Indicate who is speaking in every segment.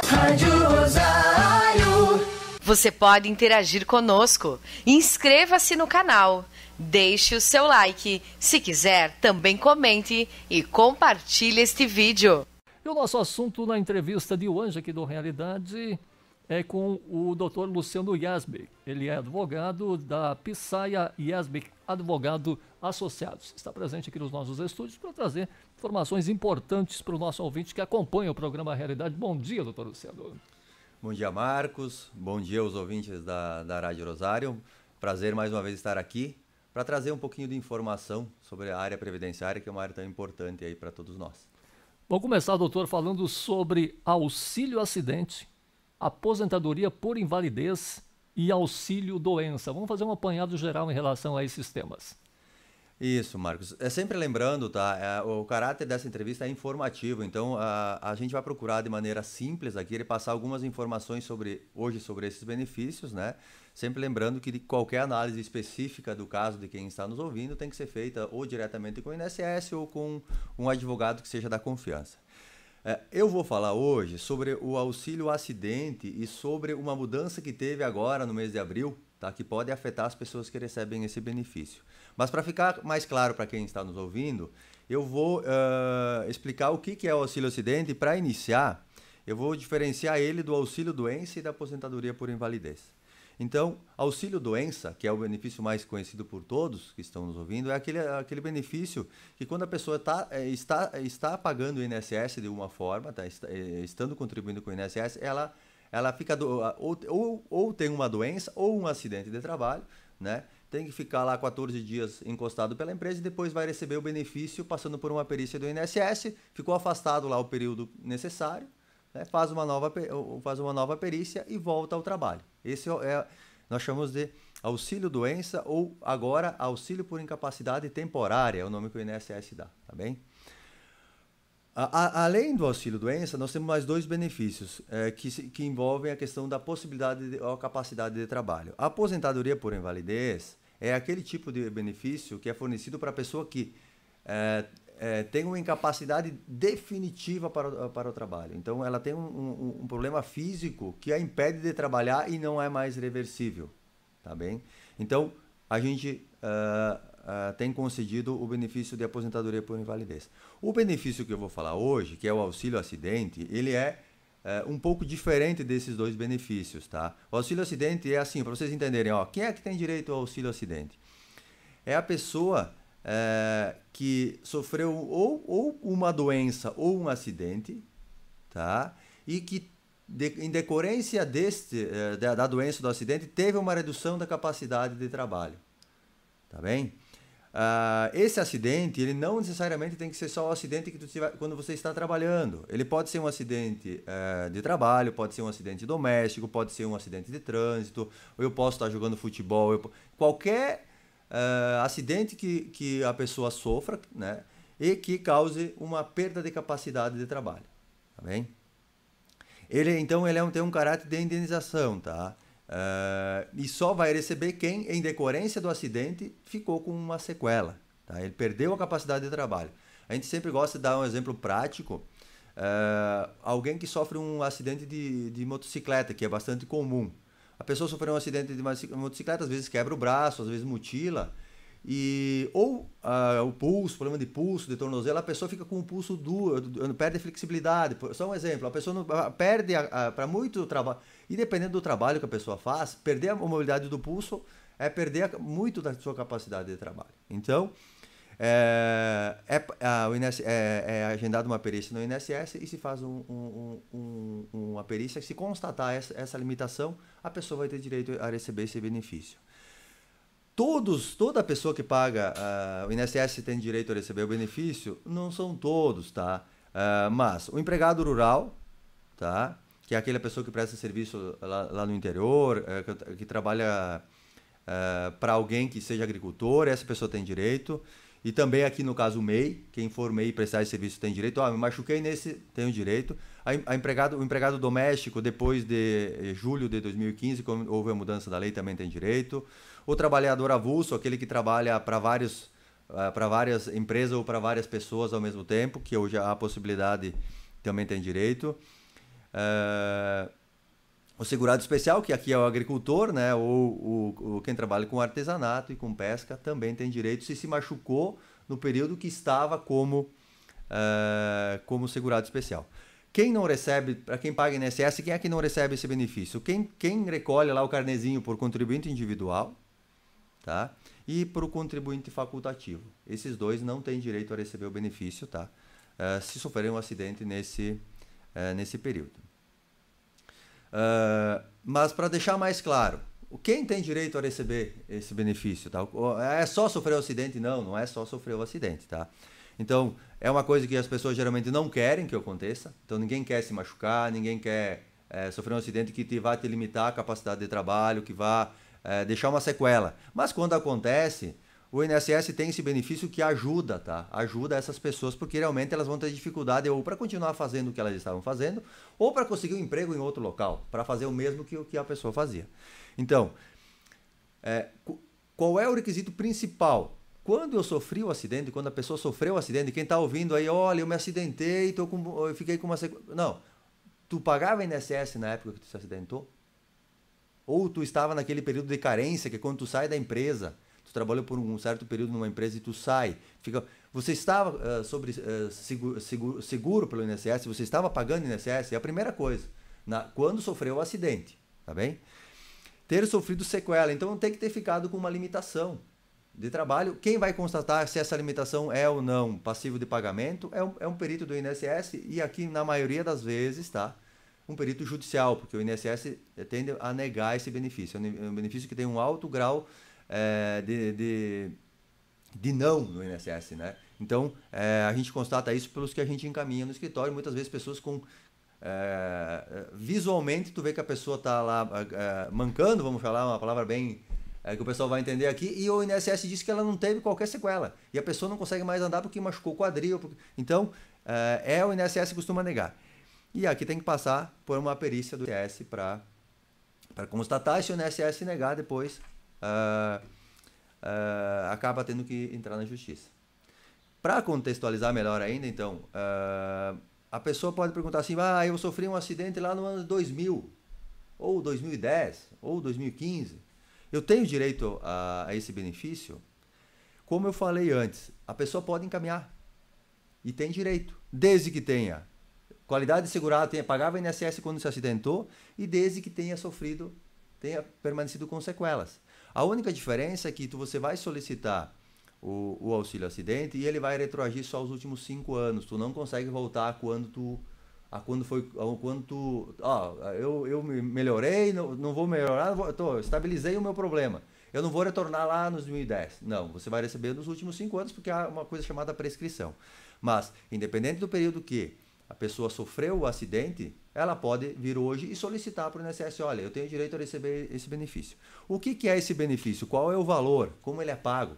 Speaker 1: Rádio Rosário.
Speaker 2: Você pode interagir conosco. Inscreva-se no canal. Deixe o seu like. Se quiser, também comente e compartilhe este vídeo.
Speaker 3: E o nosso assunto na entrevista de hoje aqui do Realidade é com o Dr. Luciano Yasbeck. Ele é advogado da Psaia Yasbeck, advogado associados. Está presente aqui nos nossos estúdios para trazer informações importantes para o nosso ouvinte que acompanha o programa Realidade. Bom dia, doutor Luciano.
Speaker 4: Bom dia, Marcos. Bom dia aos ouvintes da Rádio Rosário. Prazer mais uma vez estar aqui para trazer um pouquinho de informação sobre a área previdenciária, que é uma área tão importante aí para todos nós.
Speaker 3: Vamos começar, doutor, falando sobre auxílio acidente, aposentadoria por invalidez e auxílio doença. Vamos fazer um apanhado geral em relação a esses temas.
Speaker 4: Isso, Marcos. Sempre lembrando, tá? O caráter dessa entrevista é informativo, então a gente vai procurar de maneira simples aqui ele passar algumas informações sobre esses benefícios, né? Sempre lembrando que qualquer análise específica do caso de quem está nos ouvindo tem que ser feita ou diretamente com o INSS ou com um advogado que seja da confiança. Eu vou falar hoje sobre o auxílio acidente e sobre uma mudança que teve agora no mês de abril, tá? Que pode afetar as pessoas que recebem esse benefício. Mas para ficar mais claro para quem está nos ouvindo, eu vou explicar o que é o auxílio acidente e para iniciar, eu vou diferenciar ele do auxílio doença e da aposentadoria por invalidez. Então, auxílio doença, que é o benefício mais conhecido por todos que estão nos ouvindo, é aquele benefício que quando a pessoa está pagando o INSS de uma forma, estando contribuindo com o INSS, ela fica ou tem uma doença ou um acidente de trabalho, né? Tem que ficar lá 14 dias encostado pela empresa e depois vai receber o benefício passando por uma perícia do INSS, ficou afastado lá o período necessário, né? Faz uma nova perícia e volta ao trabalho. Esse nós chamamos de auxílio doença ou agora auxílio por incapacidade temporária, é o nome que o INSS dá, tá bem? Além do auxílio doença, nós temos mais dois benefícios que envolvem a questão da possibilidade ou capacidade de trabalho. A aposentadoria por invalidez é aquele tipo de benefício que é fornecido para a pessoa que tem uma incapacidade definitiva para o trabalho. Então, ela tem um problema físico que a impede de trabalhar e não é mais reversível, tá bem? Então, a gente tem concedido o benefício de aposentadoria por invalidez. O benefício que eu vou falar hoje, que é o auxílio acidente, ele é um pouco diferente desses dois benefícios, tá? O auxílio acidente é assim, para vocês entenderem, ó, quem é que tem direito ao auxílio acidente? É a pessoa que sofreu ou uma doença ou um acidente, tá? E que em decorrência da doença ou do acidente teve uma redução da capacidade de trabalho, tá bem? Esse acidente, ele não necessariamente tem que ser só o acidente que quando você está trabalhando. Ele pode ser um acidente de trabalho, pode ser um acidente doméstico, pode ser um acidente de trânsito, ou eu posso estar jogando futebol. Qualquer acidente que a pessoa sofra, né, e que cause uma perda de capacidade de trabalho. Tá bem? Ele tem um caráter de indenização, tá? E só vai receber quem, em decorrência do acidente, ficou com uma sequela, tá? Ele perdeu a capacidade de trabalho. A gente sempre gosta de dar um exemplo prático. Alguém que sofre um acidente de motocicleta, que é bastante comum. A pessoa sofreu um acidente de motocicleta, às vezes quebra o braço, às vezes mutila, ou o pulso, problema de pulso, de tornozelo, a pessoa fica com o pulso duro, perde a flexibilidade. Só um exemplo, a pessoa perde para muito trabalho, e dependendo do trabalho que a pessoa faz, perder a mobilidade do pulso é perder muito da sua capacidade de trabalho. Então, é agendada uma perícia no INSS e se faz uma perícia. Se constatar essa limitação, a pessoa vai ter direito a receber esse benefício. Toda pessoa que paga o INSS tem direito a receber o benefício? Não são todos, tá? Mas o empregado rural, tá? Que é aquela pessoa que presta serviço lá no interior, que trabalha para alguém que seja agricultor, essa pessoa tem direito. E também aqui no caso o MEI, quem for MEI prestar esse serviço tem direito. Me machuquei nesse, tenho direito. O empregado doméstico, depois de julho de 2015, quando houve a mudança da lei, também tem direito. O trabalhador avulso, aquele que trabalha para várias empresas ou para várias pessoas ao mesmo tempo, que hoje há a possibilidade, também tem direito. O segurado especial, que aqui é o agricultor, né, ou quem trabalha com artesanato e com pesca, também tem direito se machucou no período que estava como segurado especial. Quem não recebe, para quem paga INSS, quem é que não recebe esse benefício? Quem recolhe lá o carnezinho por contribuinte individual, tá? E por o contribuinte facultativo. Esses dois não têm direito a receber o benefício, tá? Se sofrerem um acidente nesse período. Mas para deixar mais claro, quem tem direito a receber esse benefício? Tá? É só sofrer o acidente? Não é só sofrer o acidente, tá? Então, é uma coisa que as pessoas geralmente não querem que aconteça. Então, ninguém quer se machucar, ninguém quer sofrer um acidente que vá te limitar a capacidade de trabalho, que vá deixar uma sequela. Mas quando acontece, o INSS tem esse benefício que ajuda, tá? Ajuda essas pessoas, porque realmente elas vão ter dificuldade ou para continuar fazendo o que elas estavam fazendo, ou para conseguir um emprego em outro local, para fazer o mesmo que a pessoa fazia. Então, qual é o requisito principal? Quando eu sofri o acidente, quando a pessoa sofreu o acidente, quem está ouvindo aí, olha, eu me acidentei, eu fiquei com uma sequela. Não, tu pagava INSS na época que tu se acidentou? Ou tu estava naquele período de carência, que é quando tu sai da empresa, tu trabalhou por um certo período numa empresa e tu sai. Você estava seguro pelo INSS, você estava pagando INSS, é a primeira coisa, quando sofreu o acidente, tá bem? Ter sofrido sequela, então tem que ter ficado com uma limitação de trabalho. Quem vai constatar se essa limitação é ou não passivo de pagamento é um perito do INSS e aqui, na maioria das vezes, tá? Um perito judicial, porque o INSS tende a negar esse benefício. É um benefício que tem um alto grau de não no INSS, né? Então, a gente constata isso pelos que a gente encaminha no escritório. Muitas vezes pessoas com... visualmente, tu vê que a pessoa está lá mancando, vamos falar uma palavra bem... que o pessoal vai entender aqui, e o INSS diz que ela não teve qualquer sequela. E a pessoa não consegue mais andar porque machucou o quadril. Então, o INSS costuma negar. E aqui tem que passar por uma perícia do INSS para constatar. Se o INSS negar, depois acaba tendo que entrar na justiça. Para contextualizar melhor ainda, então, a pessoa pode perguntar assim, eu sofri um acidente lá no ano 2000, ou 2010, ou 2015. Eu tenho direito a esse benefício? Como eu falei antes, a pessoa pode encaminhar e tem direito, desde que tenha qualidade de segurado, pagava INSS quando se acidentou e desde que tenha permanecido com sequelas. A única diferença é que você vai solicitar o auxílio acidente e ele vai retroagir só os últimos 5 anos. Tu não consegue voltar eu me melhorei, não vou melhorar, estabilizei o meu problema. Eu não vou retornar lá nos 2010. Não, você vai receber nos últimos 5 anos porque há uma coisa chamada prescrição. Mas, independente do período que a pessoa sofreu o acidente, ela pode vir hoje e solicitar para o INSS, olha, eu tenho direito a receber esse benefício. O que é esse benefício? Qual é o valor? Como ele é pago?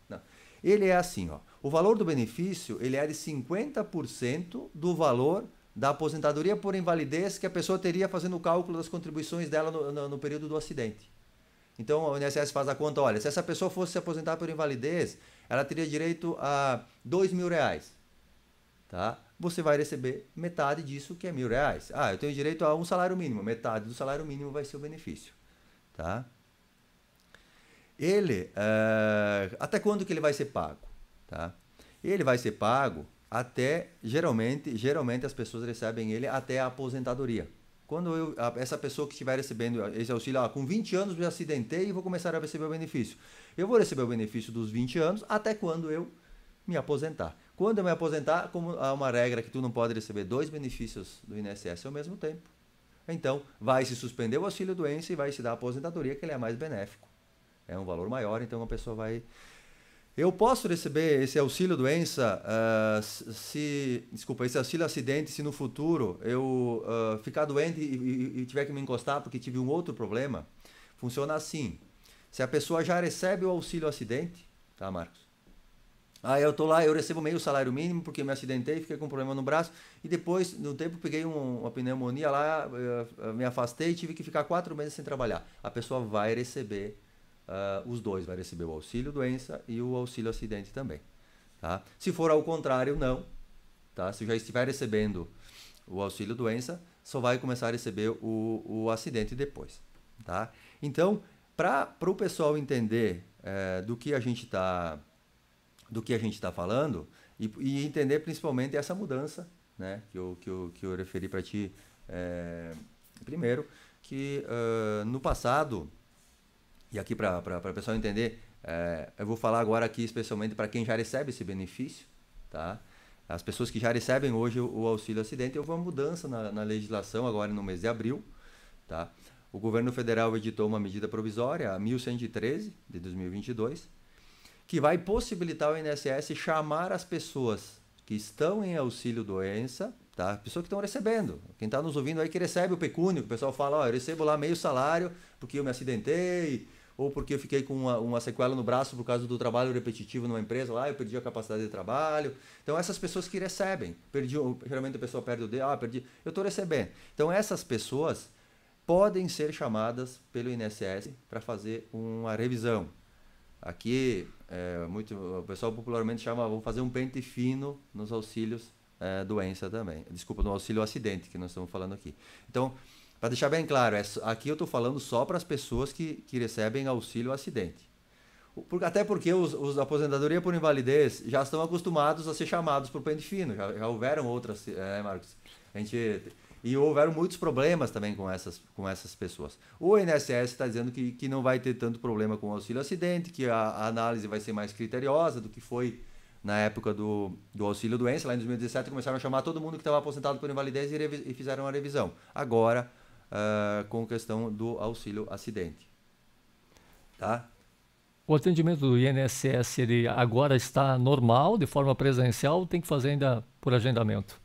Speaker 4: Não. Ele é assim, o valor do benefício ele é de 50% do valor da aposentadoria por invalidez que a pessoa teria fazendo o cálculo das contribuições dela no período do acidente. Então, o INSS faz a conta, olha, se essa pessoa fosse se aposentar por invalidez, ela teria direito a R$2.000, tá? Você vai receber metade disso, que é R$1.000. Eu tenho direito a um salário mínimo, metade do salário mínimo vai ser o benefício, tá? Ele, até quando que ele vai ser pago, tá? Ele vai ser pago até, geralmente as pessoas recebem ele até a aposentadoria. Quando essa pessoa que estiver recebendo esse auxílio, com 20 anos me acidentei e vou começar a receber o benefício. Eu vou receber o benefício dos 20 anos até quando eu me aposentar. Quando eu me aposentar, como há uma regra que tu não pode receber 2 benefícios do INSS ao mesmo tempo, então vai se suspender o auxílio-doença e vai se dar a aposentadoria, que ele é mais benéfico. É um valor maior, então a pessoa vai... Eu posso receber esse auxílio-doença, esse auxílio-acidente, se no futuro eu ficar doente e tiver que me encostar porque tive um outro problema? Funciona assim. Se a pessoa já recebe o auxílio-acidente, tá, Marcos? Eu tô lá, eu recebo meio salário mínimo porque me acidentei, fiquei com um problema no braço e depois, no tempo, peguei uma pneumonia lá, me afastei e tive que ficar 4 meses sem trabalhar. A pessoa vai receber... os dois, vai receber o auxílio-doença e o auxílio-acidente também. Tá? Se for ao contrário, não. Tá? Se já estiver recebendo o auxílio-doença, só vai começar a receber o acidente depois, tá? Então, para o pessoal entender do que a gente está falando e entender principalmente essa mudança, né, que eu referi para ti primeiro, que no passado, e aqui para o pessoal entender, eu vou falar agora aqui especialmente para quem já recebe esse benefício, tá? As pessoas que já recebem hoje o auxílio acidente, houve uma mudança na legislação agora no mês de abril, tá? O governo federal editou uma medida provisória, a 1113 de 2022, que vai possibilitar o INSS chamar as pessoas que estão em auxílio doença, tá? Pessoas que estão recebendo. Quem está nos ouvindo aí que recebe o pecúnio, que o pessoal fala, eu recebo lá meio salário porque eu me acidentei, ou porque eu fiquei com uma sequela no braço por causa do trabalho repetitivo numa empresa, lá eu perdi a capacidade de trabalho. Então, essas pessoas que recebem, geralmente a pessoa perde o dedo, perdi, eu estou recebendo. Então, essas pessoas podem ser chamadas pelo INSS para fazer uma revisão. Aqui, o pessoal popularmente chama, vou fazer um pente fino nos auxílios doença também. Desculpa, no auxílio acidente que nós estamos falando aqui. Então, para deixar bem claro, aqui eu estou falando só para as pessoas que recebem auxílio acidente. Até porque os aposentadoria por invalidez já estão acostumados a ser chamados por pente fino. Já houveram outras, Marcos? E houveram muitos problemas também com essas pessoas. O INSS está dizendo que não vai ter tanto problema com o auxílio acidente, que a análise vai ser mais criteriosa do que foi na época do auxílio doença. Lá em 2017 começaram a chamar todo mundo que estava aposentado por invalidez e fizeram uma revisão. Agora, com a questão do auxílio acidente. Tá?
Speaker 3: O atendimento do INSS ele agora está normal, de forma presencial, ou tem que fazer ainda por agendamento?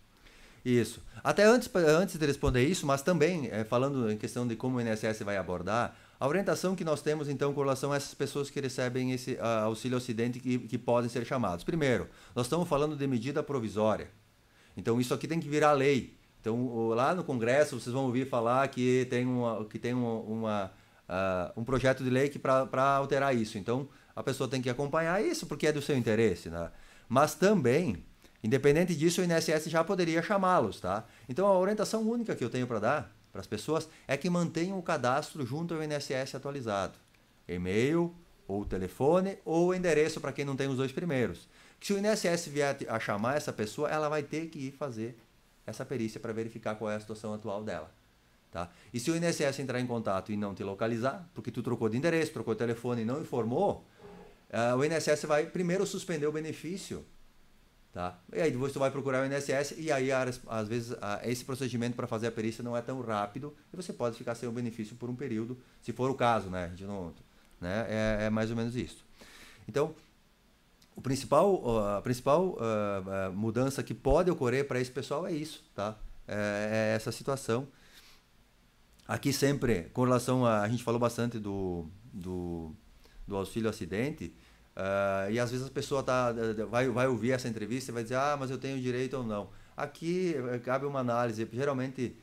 Speaker 4: Isso. Até antes de responder isso, mas também falando em questão de como o INSS vai abordar, a orientação que nós temos então com relação a essas pessoas que recebem esse auxílio acidente que podem ser chamados. Primeiro, nós estamos falando de medida provisória. Então isso aqui tem que virar lei. Então lá no Congresso vocês vão ouvir falar que tem um projeto de lei para alterar isso. Então a pessoa tem que acompanhar isso porque é do seu interesse, né? Mas também, independente disso, o INSS já poderia chamá-los, tá? Então a orientação única que eu tenho para dar para as pessoas é que mantenham o cadastro junto ao INSS atualizado. E-mail, ou telefone, ou endereço para quem não tem os dois primeiros. Que se o INSS vier a chamar essa pessoa, ela vai ter que ir fazer essa perícia para verificar qual é a situação atual dela. Tá? E se o INSS entrar em contato e não te localizar, porque tu trocou de endereço, trocou de telefone e não informou, o INSS vai primeiro suspender o benefício. Tá? E aí depois tu vai procurar o INSS e aí às vezes esse procedimento para fazer a perícia não é tão rápido e você pode ficar sem o benefício por um período, se for o caso, né? A gente não, né? É mais ou menos isso. Então, a principal mudança que pode ocorrer para esse pessoal é isso, tá? É essa situação. Aqui sempre, com relação a gente falou bastante do auxílio acidente. E às vezes a pessoa vai ouvir essa entrevista e vai dizer, mas eu tenho direito ou não. Aqui cabe uma análise, geralmente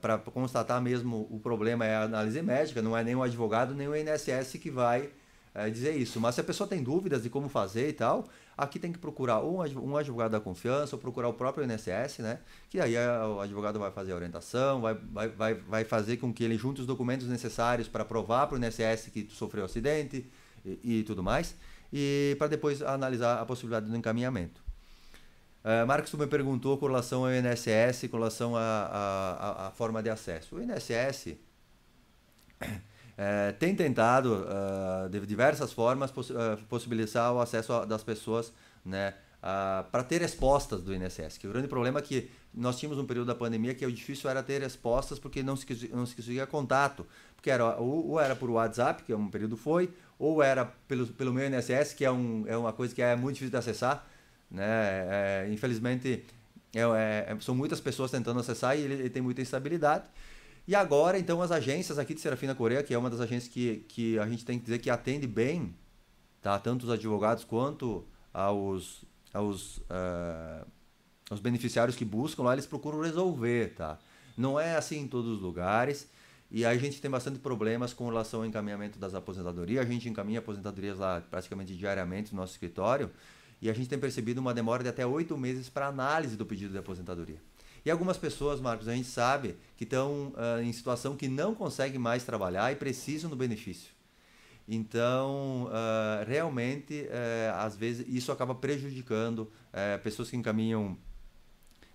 Speaker 4: para constatar mesmo o problema é a análise médica, não é nem o advogado nem o INSS que vai dizer isso. Mas se a pessoa tem dúvidas de como fazer e tal, aqui tem que procurar um advogado da confiança ou procurar o próprio INSS, né? Que aí o advogado vai fazer a orientação, vai fazer com que ele junte os documentos necessários para provar para o INSS que tu sofreu acidente, e tudo mais, e para depois analisar a possibilidade do encaminhamento. Marcos, tu me perguntou com relação ao INSS, com relação à forma de acesso. O INSS tem tentado, de diversas formas, possibilitar o acesso das pessoas, né, para ter respostas do INSS. Que o grande problema é que nós tínhamos um período da pandemia que o difícil era ter respostas porque não se conseguia contato. Porque ou era por WhatsApp, que um período foi, ou era pelo meu INSS, que é uma coisa que é muito difícil de acessar, né? Infelizmente, são muitas pessoas tentando acessar e ele tem muita instabilidade. E agora, então, as agências aqui de Serafina Correia, que é uma das agências que a gente tem que dizer que atende bem, tá? Tanto os advogados quanto aos beneficiários que buscam lá, eles procuram resolver, tá? Não é assim em todos os lugares. E aí a gente tem bastante problemas com relação ao encaminhamento das aposentadorias. A gente encaminha aposentadorias lá praticamente diariamente no nosso escritório. E a gente tem percebido uma demora de até 8 meses para análise do pedido de aposentadoria. E algumas pessoas, Marcos, a gente sabe que estão em situação que não conseguem mais trabalhar e precisam do benefício. Então, realmente, às vezes, isso acaba prejudicando pessoas que encaminham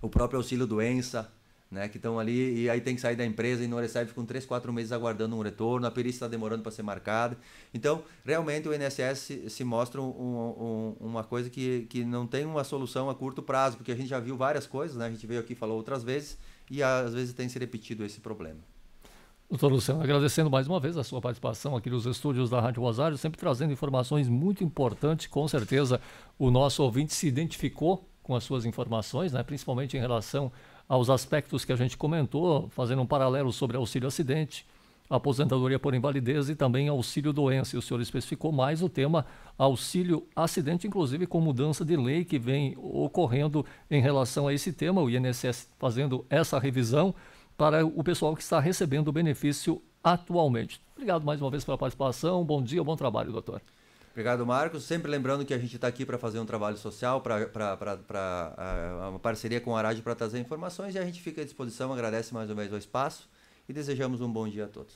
Speaker 4: o próprio auxílio-doença, né, que estão ali e aí tem que sair da empresa e não recebe, ficam 3, 4 meses aguardando um retorno, a perícia está demorando para ser marcada. Então, realmente, o INSS se mostra uma coisa que não tem uma solução a curto prazo, porque a gente já viu várias coisas, né, a gente veio aqui e falou outras vezes, e às vezes tem se repetido esse problema.
Speaker 3: Doutor Luciano, agradecendo mais uma vez a sua participação aqui nos estúdios da Rádio Rosário, sempre trazendo informações muito importantes. Com certeza o nosso ouvinte se identificou com as suas informações, né? Principalmente em relação aos aspectos que a gente comentou, fazendo um paralelo sobre auxílio acidente, aposentadoria por invalidez e também auxílio doença. E o senhor especificou mais o tema auxílio acidente, inclusive com mudança de lei que vem ocorrendo em relação a esse tema, o INSS fazendo essa revisão para o pessoal que está recebendo o benefício atualmente. Obrigado mais uma vez pela participação. Bom dia, bom trabalho, doutor.
Speaker 4: Obrigado, Marcos. Sempre lembrando que a gente está aqui para fazer um trabalho social, uma parceria com a rádio para trazer informações, e a gente fica à disposição, agradece mais uma vez o espaço e desejamos um bom dia a todos.